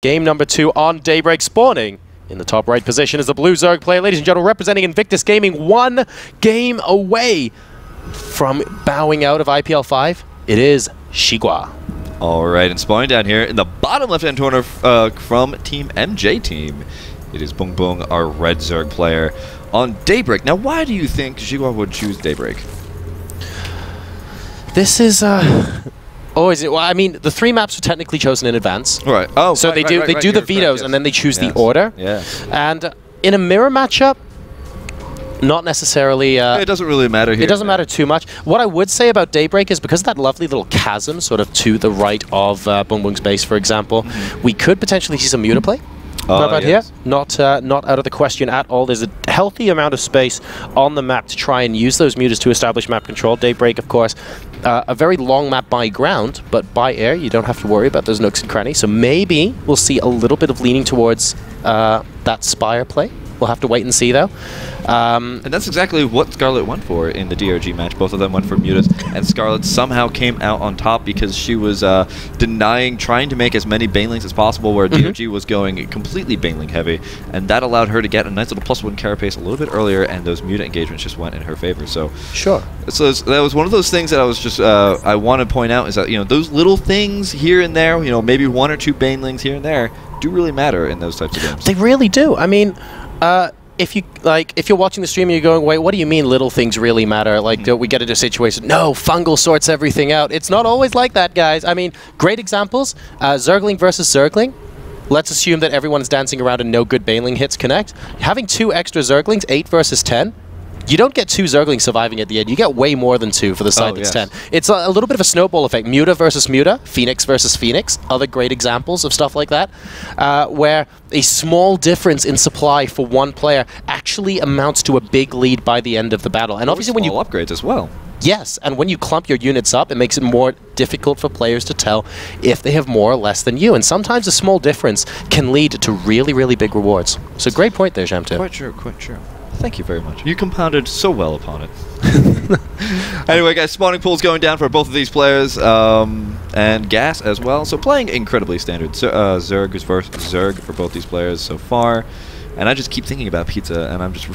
Game number 2 on Daybreak, spawning in the top right position is the blue Zerg player. Ladies and gentlemen, representing Invictus Gaming, 1 game away from bowing out of IPL 5. It is XiGua. Alright, and spawning down here in the bottom left-hand corner from Team MJ Team, it is BBoong, our red Zerg player, on Daybreak. Now, why do you think XiGua would choose Daybreak? This is, oh, is it? Well, I mean, the 3 maps were technically chosen in advance. Right. Oh, so they do the vetoes, and then they choose the order. Yeah. And in a mirror matchup, not necessarily. It doesn't really matter here. It doesn't matter too much. What I would say about Daybreak is because of that lovely little chasm, sort of to the right of BBoong's base, for example, we could potentially see some Muta play. What about here? Not out of the question at all. There's a healthy amount of space on the map to try and use those mutas to establish map control. Daybreak, of course, a very long map by ground, but by air, you don't have to worry about those nooks and crannies. So maybe we'll see a little bit of leaning towards that Spire play. We'll have to wait and see, though. And that's exactly what Scarlet went for in the DRG match. Both of them went for mutas, and Scarlet somehow came out on top because she was trying to make as many banelings as possible, where DRG was going completely baneling heavy, and that allowed her to get a nice little +1 carapace a little bit earlier, and those muta engagements just went in her favor. So sure. So that was one of those things that I was just I want to point out, is that, you know, those little things here and there, you know, maybe 1 or 2 banelings here and there, do really matter in those types of games. They really do. I mean, if you're watching the stream and you're going, wait, what do you mean little things really matter? Like, we get into a situation, no, fungal sorts everything out. It's not always like that, guys. I mean, great examples, Zergling versus Zergling. Let's assume that everyone's dancing around and no good baneling hits connect. Having 2 extra Zerglings, 8 versus 10, you don't get 2 Zerglings surviving at the end. You get way more than 2 for the side that's 10. It's a little bit of a snowball effect. Muta versus Muta, Phoenix versus Phoenix, other great examples of stuff like that, where a small difference in supply for one player actually amounts to a big lead by the end of the battle. And obviously when you upgrades as well. Yes, and when you clump your units up, it makes it more difficult for players to tell if they have more or less than you. And sometimes a small difference can lead to really, really big rewards. So great point there, Jamtip. Quite true, quite true. Thank you very much. You compounded so well upon it. Anyway, guys, spawning pool's going down for both of these players, and Gas as well. So playing incredibly standard. Zerg versus Zerg for both these players so far. And I just keep thinking about pizza, and I'm just...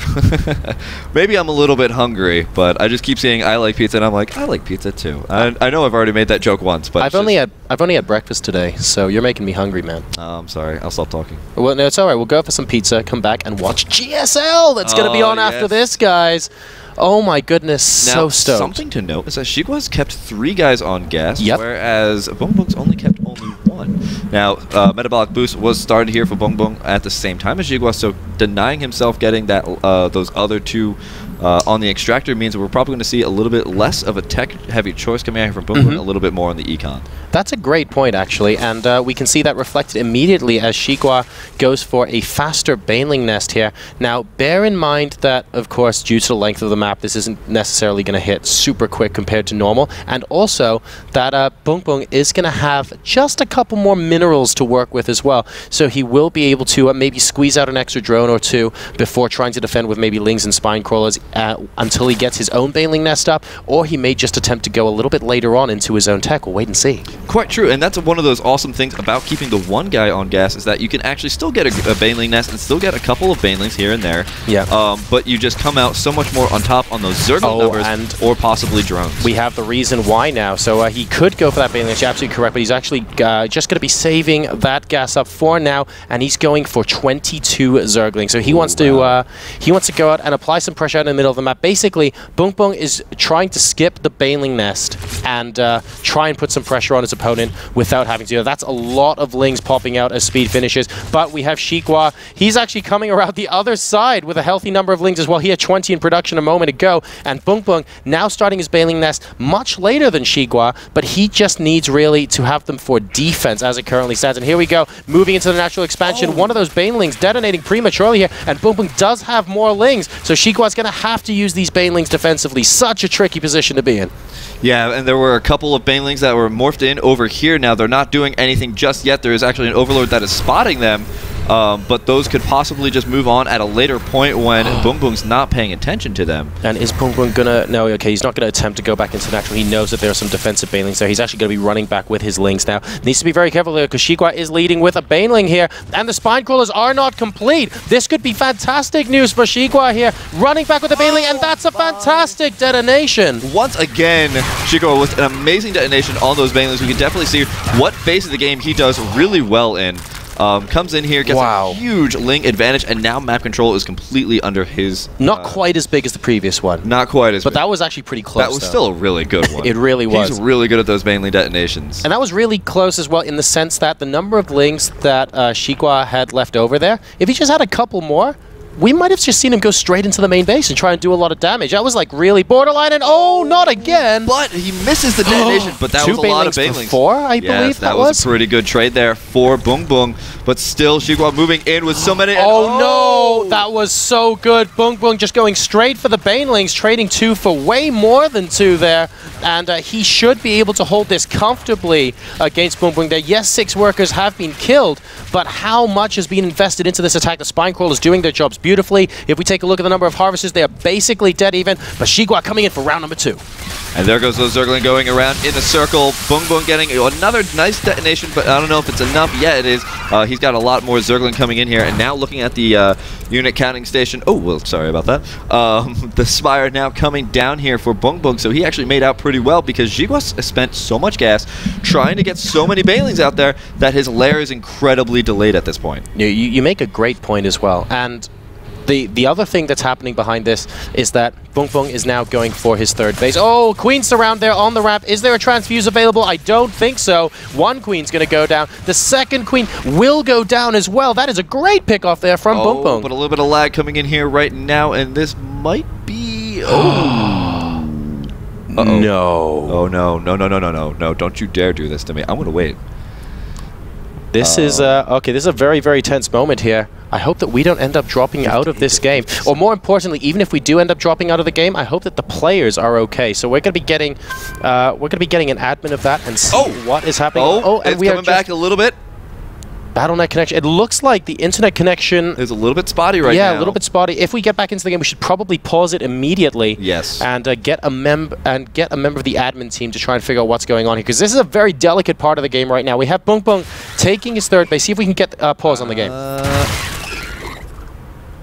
maybe I'm a little bit hungry, but I just keep saying I like pizza, and I'm like, I like pizza too. I know I've already made that joke once, but... I've only had breakfast today, so you're making me hungry, man. I'm sorry. I'll stop talking. Well, no, it's all right. We'll go for some pizza, come back, and watch GSL! That's going to be on after this, guys. Oh my goodness, now, so stoked. Something to note is that XiGua's kept 3 guys on Gas, whereas BBoong's only kept only 1. Now, Metabolic Boost was started here for BBoong at the same time as XiGua, so denying himself getting that those other 2 on the Extractor means that we're probably going to see a little bit less of a tech-heavy choice coming out here from BBoong, a little bit more on the Econ. That's a great point, actually, and we can see that reflected immediately as XiGua goes for a faster baneling nest here. Now, bear in mind that, of course, due to the length of the map, this isn't necessarily going to hit super quick compared to normal, and also that BBoong is going to have just a couple more minerals to work with as well, so he will be able to maybe squeeze out an extra drone or 2 before trying to defend with maybe Lings and Spine Crawlers until he gets his own baneling nest up, or he may just attempt to go a little bit later on into his own tech. We'll wait and see. Quite true, and that's one of those awesome things about keeping the 1 guy on Gas, is that you can actually still get a baneling nest and still get a couple of banelings here and there. Yeah. But you just come out so much more on top on those Zergling numbers, or possibly drones. We have the reason why now. So he could go for that baneling nest. You're absolutely correct, but he's actually just going to be saving that gas up for now, and he's going for 22 Zerglings. So he wants to go out and apply some pressure out in the middle of the map. Basically, BBoong is trying to skip the baneling nest and try and put some pressure on his opponent without having to. That's a lot of Lings popping out as speed finishes, but we have XiGua. He's actually coming around the other side with a healthy number of Lings as well. He had 20 in production a moment ago, and BBoong now starting his baneling nest much later than XiGua, but he just needs really to have them for defense as it currently stands. And here we go, moving into the natural expansion. One of those banelings detonating prematurely here, and BBoong does have more Lings, so XiGua's going to have to use these banelings defensively. Such a tricky position to be in. Yeah, and there were a couple of banelings that were morphed in over here. Now, they're not doing anything just yet. There is actually an Overlord that is spotting them, but those could possibly just move on at a later point when BBoong's not paying attention to them. And is BBoong gonna... No, okay, he's not gonna attempt to go back into natural. He knows that there are some defensive banelings there. He's actually gonna be running back with his lings now. Needs to be very careful here because XiGua is leading with a baneling here, and the spine crawlers are not complete. This could be fantastic news for XiGua here, running back with the baneling, and that's a fantastic detonation. Once again, XiGua with an amazing detonation on those banelings. We can definitely see what phase of the game he does really well in. Comes in here, gets a huge ling advantage, and now map control is completely under his... Not quite as big as the previous one. Not quite as big. But that was actually pretty close, That was still a really good one. It really was. He's really good at those baneling detonations. And that was really close as well in the sense that the number of lings that XiGua had left over there, if he just had a couple more, we might have just seen him go straight into the main base and try and do a lot of damage. That was like really borderline, and oh, not again! But he misses the detonation, but that was a lot of banelings. 4, I believe that was a pretty good trade there for BBoong, but still XiGua moving in with so many... Oh no, that was so good. BBoong just going straight for the banelings, trading 2 for way more than 2 there, and he should be able to hold this comfortably against BBoong there. Yes, 6 workers have been killed, but how much has been invested into this attack? The spine crawlers doing their jobs beautifully. If we take a look at the number of harvesters, they are basically dead even, but XiGua coming in for round number 2. And there goes those Zergling going around in a circle. BBoong getting another nice detonation, but I don't know if it's enough. Yeah, it is. He's got a lot more Zergling coming in here, and now looking at the unit counting station. Oh, well, sorry about that. The Spire now coming down here for BBoong, so he actually made out pretty well because XiGua spent so much gas trying to get so many banelings out there that his lair is incredibly delayed at this point. You make a great point as well, and the other thing that's happening behind this is that BBoong is now going for his 3rd base. Oh, Queen surround there on the ramp. Is there a transfuse available? I don't think so. One Queen's going to go down. The second Queen will go down as well. That is a great pick off there from BBoong. But a little bit of lag coming in here right now, and this might be... Oh. No. Oh, no. No. Don't you dare do this to me. I'm going to wait. This is, okay, this is a very, very tense moment here. I hope that we don't end up dropping out of this game. Or more importantly, even if we do end up dropping out of the game, I hope that the players are okay. So we're going to be getting, an admin of that and see what is happening. And we coming back a little bit. BattleNet connection. It looks like the internet connection is a little bit spotty right now. Yeah, a little bit spotty. If we get back into the game, we should probably pause it immediately. Yes. And get a member of the admin team to try and figure out what's going on here, because this is a very delicate part of the game right now. We have BBoong taking his 3rd base. See if we can get a pause on the game.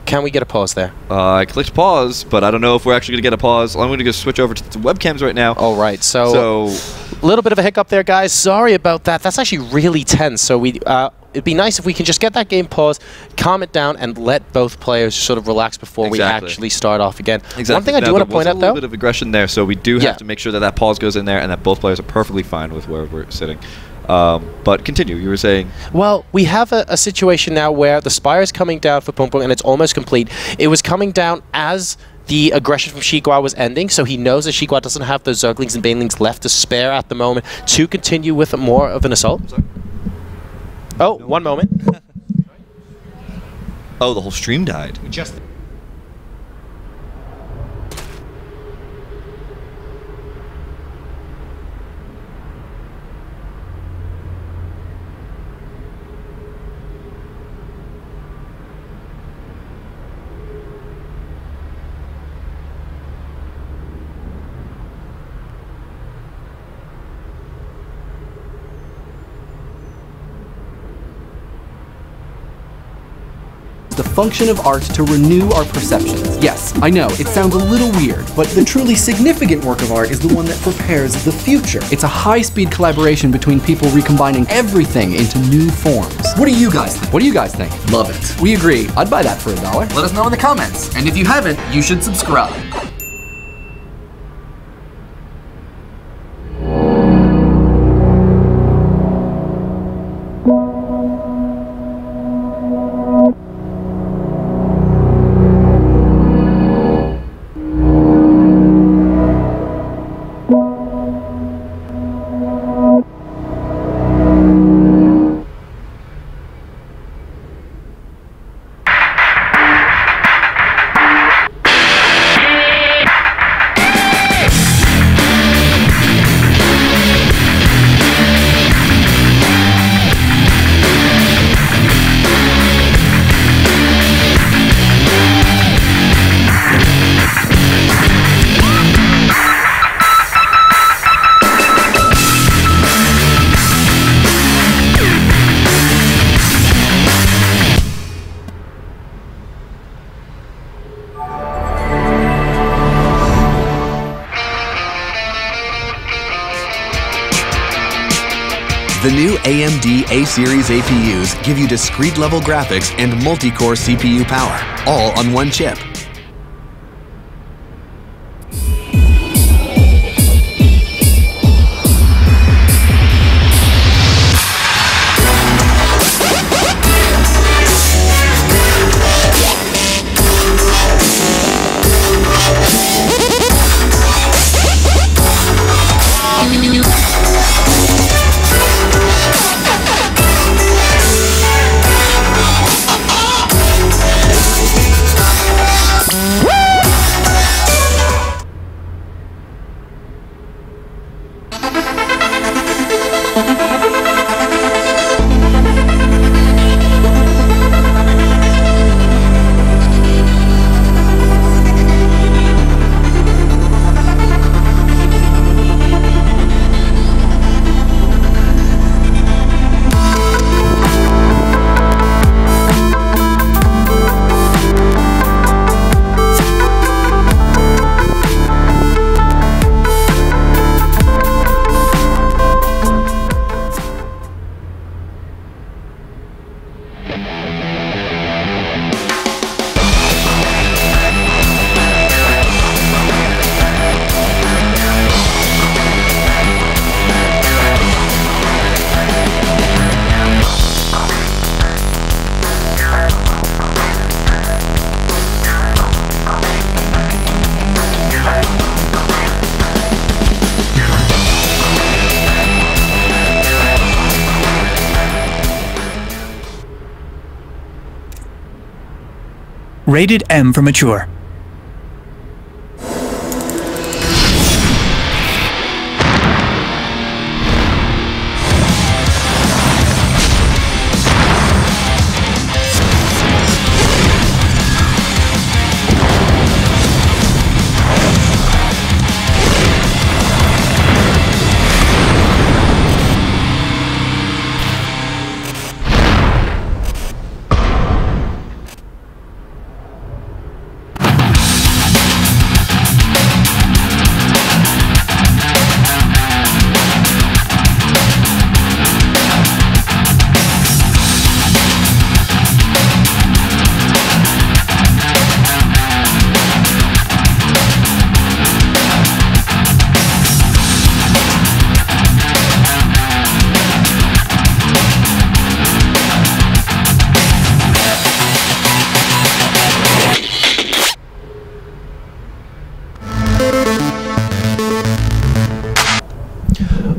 Can we get a pause there? I clicked pause, but I don't know if we're actually going to get a pause. I'm going to go switch over to the webcams right now. All right, so a little bit of a hiccup there, guys. Sorry about that. That's actually really tense. So it'd be nice if we can just get that game paused, calm it down, and let both players sort of relax before we actually start off again. Exactly. One thing I do want to point out, though, a little bit of aggression there, so we do have to make sure that that pause goes in there and that both players are perfectly fine with where we're sitting. But continue, you were saying? Well, we have a situation now where the Spire is coming down for BBoong, and it's almost complete. It was coming down as the aggression from XiGua was ending, so he knows that XiGua doesn't have those Zerglings and Banelings left to spare at the moment to continue with more of an assault. Oh, no, 1 moment. Oh, the whole stream died. The function of art to renew our perceptions. Yes, I know, it sounds a little weird, but the truly significant work of art is the one that prepares the future. It's a high-speed collaboration between people recombining everything into new forms. What do you guys think? What do you guys think? Love it. We agree. I'd buy that for $1. Let us know in the comments. And if you haven't, you should subscribe. The new AMD A-Series APUs give you discrete-level graphics and multi-core CPU power, all on one chip. Rated M for mature.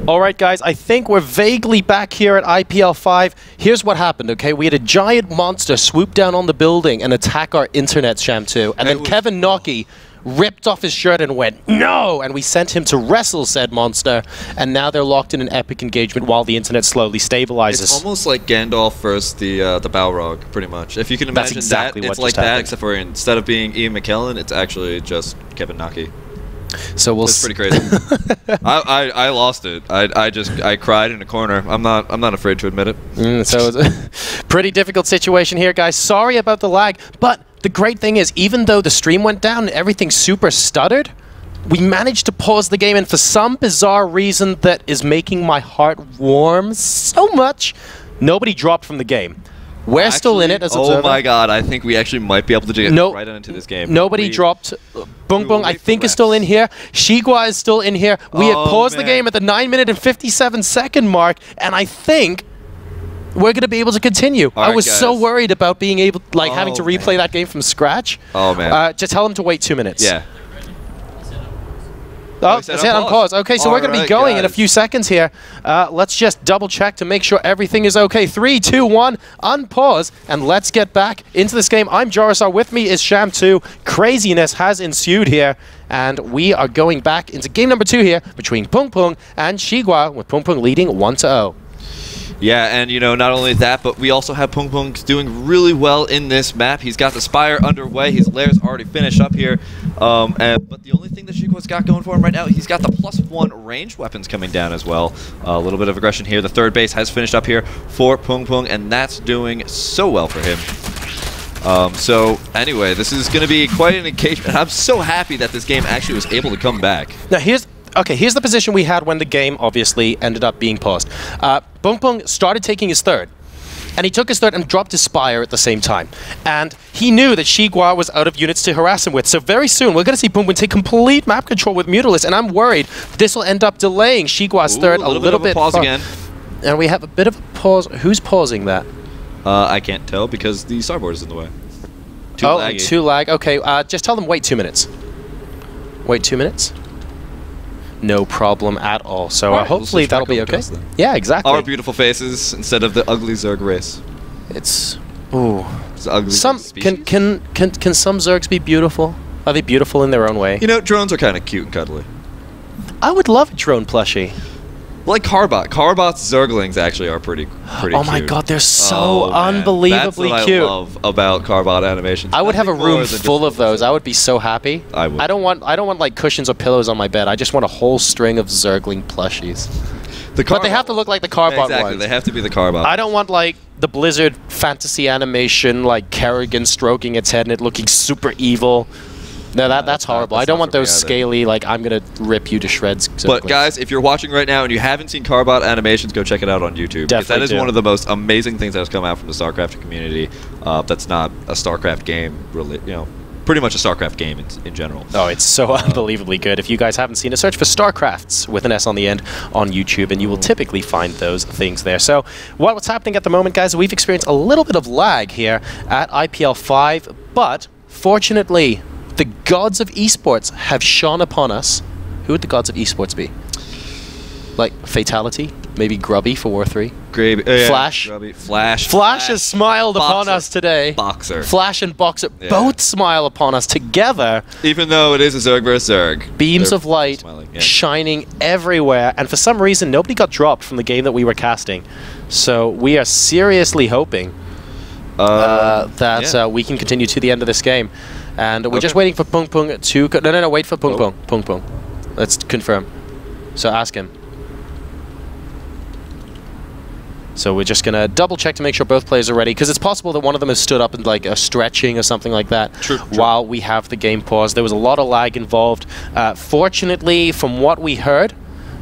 Alright guys, I think we're vaguely back here at IPL 5. Here's what happened, okay? We had a giant monster swoop down on the building and attack our internet, Sham2. And then Kevin Nocky ripped off his shirt and went, "No!" And we sent him to wrestle said monster. And now they're locked in an epic engagement while the internet slowly stabilizes. It's almost like Gandalf versus the Balrog, pretty much. If you can imagine exactly that, it's like that, except for instead of being Ian McKellen, it's actually just Kevin Nocky. So we'll. It's pretty crazy. I lost it. I cried in a corner. I'm not afraid to admit it. So it's a pretty difficult situation here, guys. Sorry about the lag, but the great thing is, even though the stream went down and everything super stuttered, we managed to pause the game, and for some bizarre reason that is making my heart warm so much, nobody dropped from the game. We're actually still in it as observer. Oh my god, I think we actually might be able to get right into this game. Nobody dropped. BBoong, I think, is still in here. XiGua is still in here. We had paused the game at the 9-minute and 57-second mark, and I think we're going to be able to continue. I was so worried about being able, like, having to replay that game from scratch. Oh, man. Just tell them to wait 2 minutes. Yeah. Oh, it's on pause. Okay, so we're going to be going in a few seconds here. Let's just double check to make sure everything is okay. 3, 2, 1, unpause, and let's get back into this game. I'm Jarisar. With me is Sham2. Craziness has ensued here, and we are going back into game number 2 here between BBoong and XiGua, with BBoong leading 1-0. Yeah, and you know, not only that, but we also have BBoong doing really well in this map. He's got the Spire underway. His lair's already finished up here. But the only thing that XiGua's got going for him right now, he's got the +1 ranged weapons coming down as well. A little bit of aggression here. The third base has finished up here for BBoong, and that's doing so well for him. So anyway, this is going to be quite an engagement. I'm so happy that this game actually was able to come back. Now here's Okay, here's the position we had when the game obviously ended up being paused. BBoong started taking his third. And he took his third and dropped his Spire at the same time. And he knew that XiGua was out of units to harass him with. So very soon, we're going to see BBoong take complete map control with Mutalisk. And I'm worried this will end up delaying XiGua's third a little bit. Pause again. And we have a bit of a pause. Who's pausing that? I can't tell because the starboard is in the way. Too laggy. Too lag. Okay, just tell them wait 2 minutes. Wait 2 minutes. No problem at all. So hopefully that'll be okay. Yeah, exactly. Our beautiful faces instead of the ugly Zerg race. It's ooh. It's ugly. Some can some Zergs be beautiful? Are they beautiful in their own way? You know, drones are kind of cute and cuddly. I would love a drone plushie. Like Carbot. Carbot's Zerglings actually are pretty cute. Oh my god, they're so unbelievably That's what cute. I love about Carbot animations. I would have a room full of those. I would be so happy. I would. I don't want like cushions or pillows on my bed. I just want a whole string of Zergling plushies. But they have to look like the Carbot ones. Exactly, they have to be the Carbot. I don't want like the Blizzard fantasy animation, like Kerrigan stroking its head and it looking super evil. No, that's horrible. I don't want those scaly, like, I'm going to rip you to shreds. But guys, if you're watching right now and you haven't seen Carbot animations, go check it out on YouTube. Because that is one of the most amazing things that has come out from the StarCraft community. That's not a StarCraft game, really, you know, pretty much a StarCraft game in general. Oh, it's so unbelievably good. If you guys haven't seen it, search for StarCrafts with an S on the end on YouTube, and you will typically find those things there. So what's happening at the moment, guys, we've experienced a little bit of lag here at IPL 5, but fortunately, the gods of esports have shone upon us. Who would the gods of esports be? Like Fatality? Maybe Grubby for War 3? Flash? Grubby. Flash has smiled upon us today. Boxer. Flash and Boxer both smile upon us together. Even though it is a Zerg versus Zerg. Beams of light shining everywhere. And for some reason, nobody got dropped from the game that we were casting. So we are seriously hoping that we can continue to the end of this game. And we're just waiting for BBoong to... No, wait for BBoong. BBoong. Let's confirm. So ask him. So we're just going to double check to make sure both players are ready, because it's possible that one of them has stood up and like a stretching or something like that while we have the game paused. There was a lot of lag involved. Fortunately, from what we heard,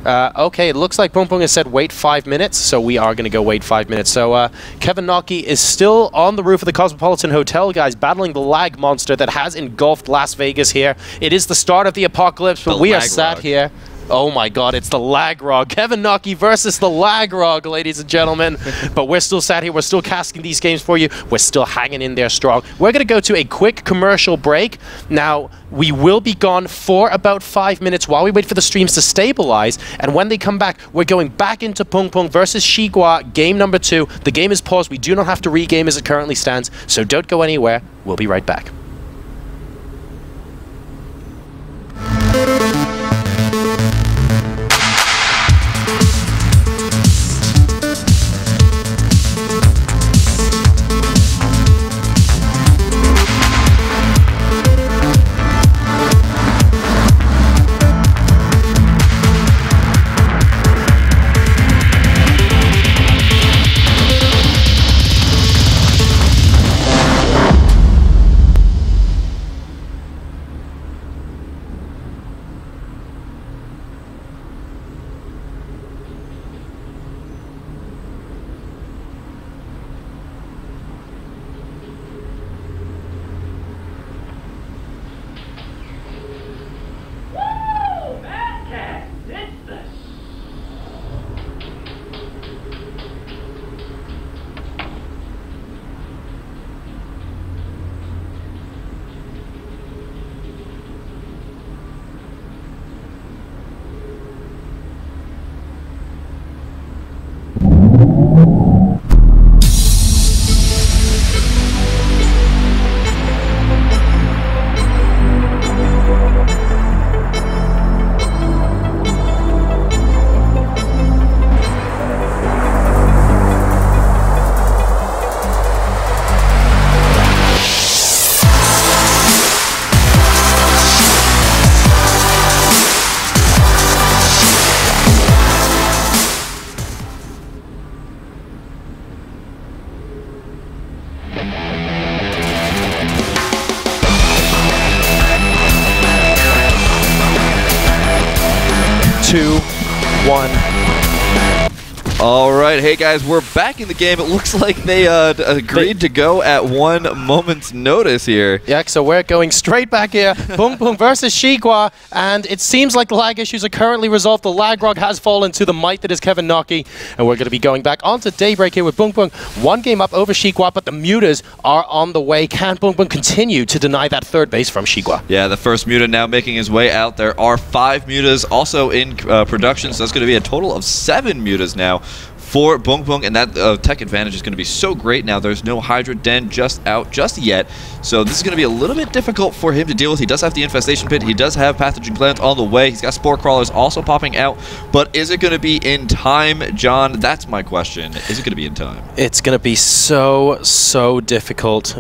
okay, it looks like BBoong has said wait 5 minutes, so we are going to go wait 5 minutes. So Kevin Nocky is still on the roof of the Cosmopolitan Hotel, guys, battling the lag monster that has engulfed Las Vegas here. It is the start of the apocalypse, but we are sat here. Oh my god, it's the Lagrog. Kevin Nocky versus the Lagrog, ladies and gentlemen. But we're still sat here. We're still casting these games for you. We're still hanging in there strong. We're going to go to a quick commercial break. Now, we will be gone for about 5 minutes while we wait for the streams to stabilize. And when they come back, we're going back into BBoong versus XiGua, game number 2. The game is paused. We do not have to regame as it currently stands. So don't go anywhere. We'll be right back. 2, 1. All right, hey guys, we're back in the game. It looks like they agreed to go at 1 moment's notice here. Yeah, so we're going straight back here. BBoong versus XiGua, and it seems like the lag issues are currently resolved. The lag rug has fallen to the might that is Kevin Nocky, and we're going to be going back onto Daybreak here with BBoong. 1 game up over XiGua, but the Mutas are on the way. Can BBoong continue to deny that third base from XiGua? Yeah, the first Muta now making his way out. There are 5 Mutas also in production, so that's going to be a total of 7 Mutas now for BBoong, and that tech advantage is going to be so great now. There's no Hydra Den just out just yet, so this is going to be a little bit difficult for him to deal with. He does have the Infestation Pit, he does have Pathogen Glands on the way, he's got Spore Crawlers also popping out, but is it going to be in time, John? That's my question. Is it going to be in time? It's going to be so difficult.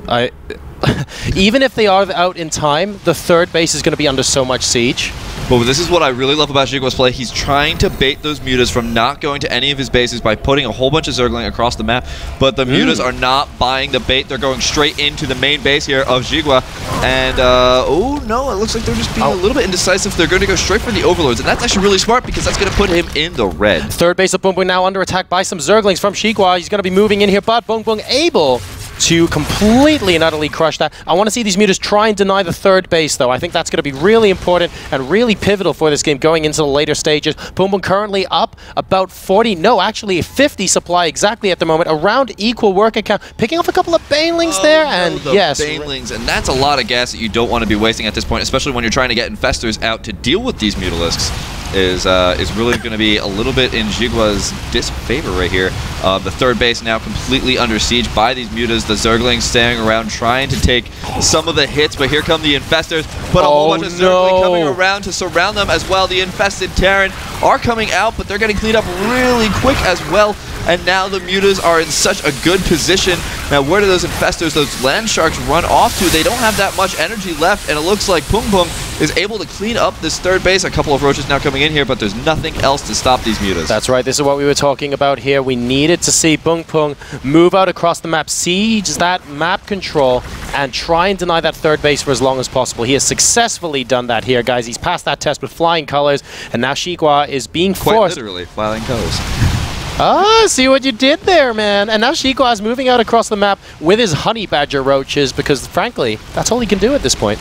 Even if they are out in time, the third base is going to be under so much siege. But this is what I really love about XiGua's play. He's trying to bait those Mutas from not going to any of his bases by putting a whole bunch of Zergling across the map, but the Mutas are not buying the bait. They're going straight into the main base here of XiGua, and oh no, it looks like they're just being a little bit indecisive. They're going to go straight for the Overlords, and that's actually really smart because that's going to put him in the red. Third base of BBoong now under attack by some Zerglings from XiGua. He's going to be moving in here, but BBoong able to completely and utterly crush that. I want to see these Mutas try and deny the third base, though. I think that's going to be really important and really pivotal for this game going into the later stages. BBoong currently up about 40, no, actually 50 supply exactly at the moment, around equal work account. Picking off a couple of Banelings there, and yes. Banelings, and that's a lot of gas that you don't want to be wasting at this point, especially when you're trying to get Infestors out to deal with these Mutalisks. Is really going to be a little bit in XiGua's disfavor right here. The third base now completely under siege by these Mutas. The Zerglings staying around trying to take some of the hits, but here come the Infestors. But a whole bunch of Zergling coming around to surround them as well. The infested Terran are coming out, but they're getting cleaned up really quick as well. And now the Mutas are in such a good position. Now, where do those Infestors, those Land Sharks, run off to? They don't have that much energy left, and it looks like BBoong is able to clean up this third base. A couple of Roaches now coming in here, but there's nothing else to stop these Mutas. That's right. This is what we were talking about here. We needed to see BBoong move out across the map, siege that map control, and try and deny that third base for as long as possible. He has successfully done that here, guys. He's passed that test with flying colors, and now XiGua is being forced. Quite literally, flying colors. Ah, see what you did there, man. And now XiGua is moving out across the map with his honey badger roaches because, frankly, that's all he can do at this point.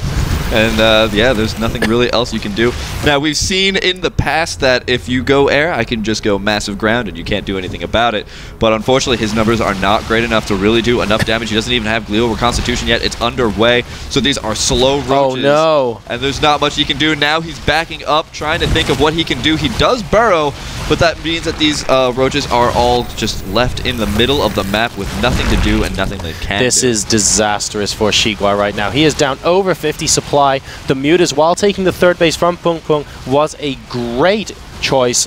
And yeah, there's nothing really else you can do. Now, we've seen in the past that if you go air, I can just go massive ground and you can't do anything about it. But unfortunately, his numbers are not great enough to really do enough damage. He doesn't even have Glial Reconstitution yet. It's underway. So these are slow roaches. Oh, no. And there's not much he can do. Now he's backing up, trying to think of what he can do. He does burrow, but that means that these roaches are all just left in the middle of the map with nothing to do and nothing they can do. This is disastrous for XiGua right now. He is down over 50 supply. The Mutas, while taking the third base from BBoong, was a great choice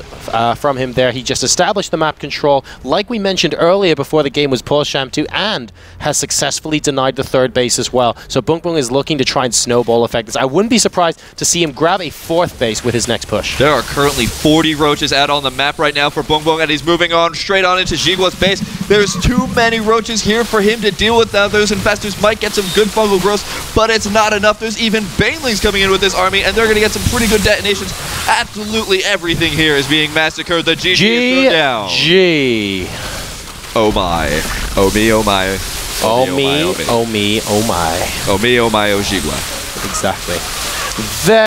from him there. He just established the map control, like we mentioned earlier before the game was paused, Sham2, and has successfully denied the third base as well. So BBoong is looking to try and snowball effect this. I wouldn't be surprised to see him grab a fourth base with his next push. There are currently 40 Roaches out on the map right now for BBoong, and he's moving on straight on into XiGua's base. There's too many Roaches here for him to deal with now. Those Infestors might get some good fungal growth, but it's not enough. There's even Banelings coming in with this army, and they're going to get some pretty good detonations. Absolutely everything here is being massacred. The GG is thrown down. GG. Oh my. Oh me, oh my. Oh me, oh me, oh my. Oh me, oh my, oh XiGua. Exactly.